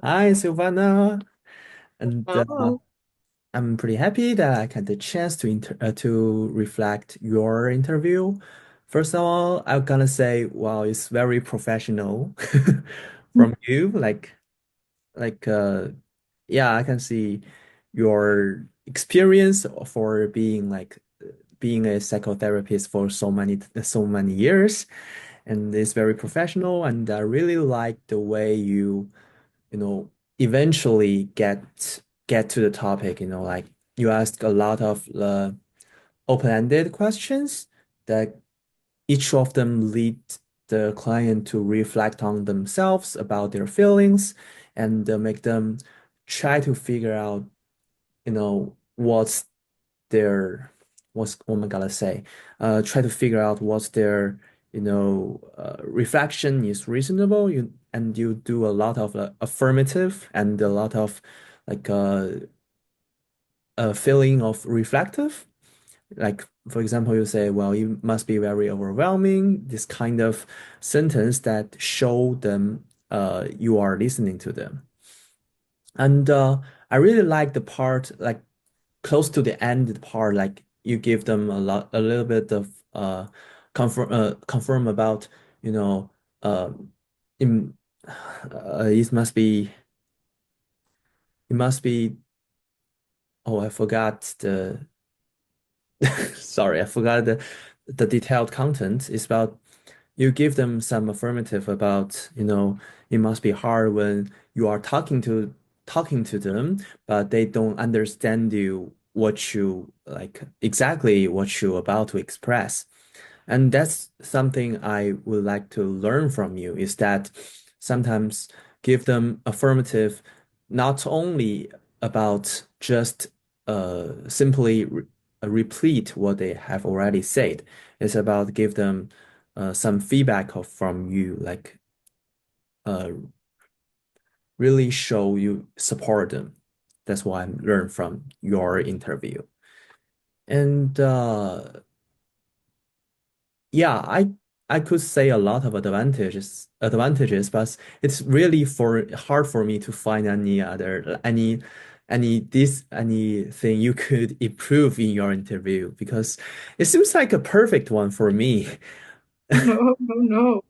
Hi, Silvana, and Oh, I'm pretty happy that I had the chance to reflect your interview. First of all, I'm gonna say, wow, it's very professional from you. Like, yeah, I can see your experience for being a psychotherapist for so many years, and it's very professional. And I really like the way you eventually get to the topic, like you ask a lot of open-ended questions that each of them lead the client to reflect on themselves about their feelings and make them try to figure out, what's their what am I gonna say? Try to figure out what's their reflection is reasonable. You do a lot of affirmative and a lot of like a feeling of reflective. Like for example, you say, "Well, it must be very overwhelming." This kind of sentence that show them you are listening to them. And I really like the part like close to the end part, like you give them a little bit of confirm about, you know, uh, in, it must be. Oh, I forgot the. Sorry, I forgot the detailed content. It's about you give them some affirmative about, it must be hard when you are talking to them, but they don't understand you what you like exactly what you're about to express. And that's something I would like to learn from you is that sometimes give them affirmative, not only about just simply repeat what they have already said. It's about give them some feedback from you, like uh, really show you support them. That's what I learned from your interview. And yeah, I could say a lot of advantages, but it's really for hard for me to find anything you could improve in your interview because it seems like a perfect one for me. no, no, no.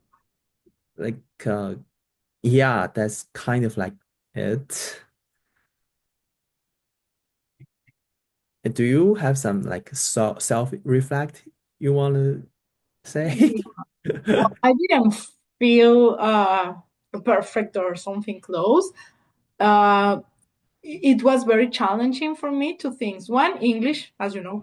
Like yeah, that's kind of like it. Do you have some like self-reflect you want to say? Yeah. Well, I didn't feel perfect or something close. Uh, it was very challenging for me two things. One, English, as you know,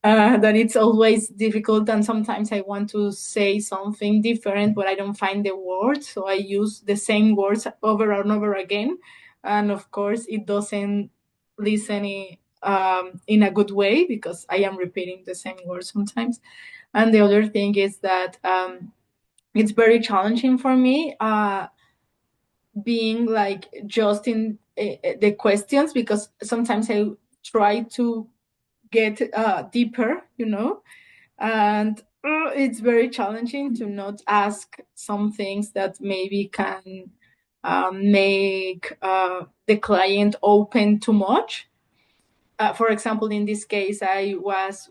that it's always difficult, and sometimes I want to say something different, but I don't find the words, so I use the same words over and over again, and of course, it doesn't listen in a good way because I am repeating the same words sometimes. And the other thing is that it's very challenging for me being like just in the questions because sometimes I try to get deeper, and it's very challenging to not ask some things that maybe can make the client open too much. For example, in this case, I was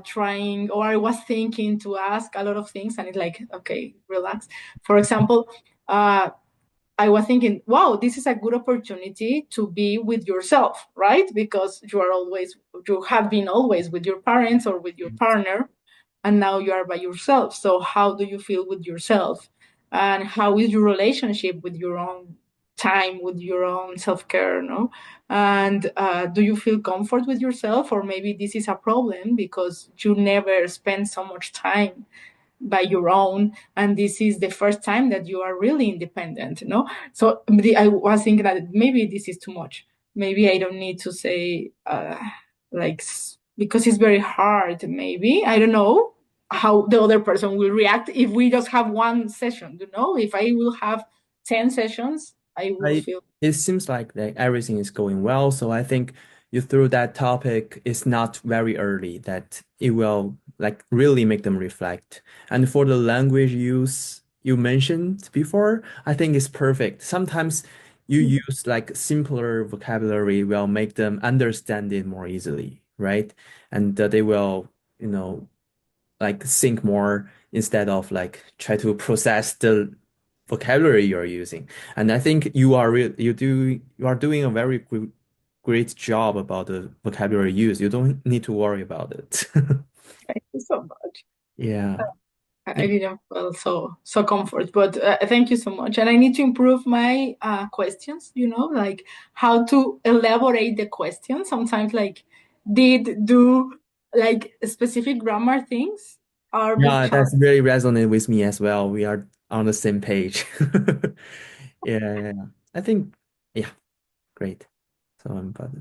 trying or I was thinking to ask a lot of things, and it's like, okay, relax. For example, uh, I was thinking, wow, this is a good opportunity to be with yourself, right? Because you have been always with your parents or with your partner, and now you are by yourself. So, how do you feel with yourself? And how is your relationship with your own time, with your own self care? No, and do you feel comfort with yourself, or maybe this is a problem because you never spend so much time by your own, and this is the first time that you are really independent, so I was thinking that maybe this is too much. Maybe I don't need to say like because it's very hard. Maybe I don't know how the other person will react if we just have one session. If I will have 10 sessions, I will I feel. It seems like everything is going well, so I think you threw that topic is not very early that it will like really make them reflect. And for the language use you mentioned before, I think it's perfect. Sometimes you use like simpler vocabulary will make them understand it more easily, right? And they will, you know, like think more instead of like try to process the vocabulary you're using. And I think you are doing a very great job about the vocabulary use. You don't need to worry about it. Thank you so much. Yeah. I didn't feel so comfort, but thank you so much. And I need to improve my questions. Like how to elaborate the question. Sometimes, like did do like specific grammar things are a big Yeah, challenge. that's really resonant with me as well. We are on the same page. Yeah, yeah, yeah. I think, yeah, great. So I'm about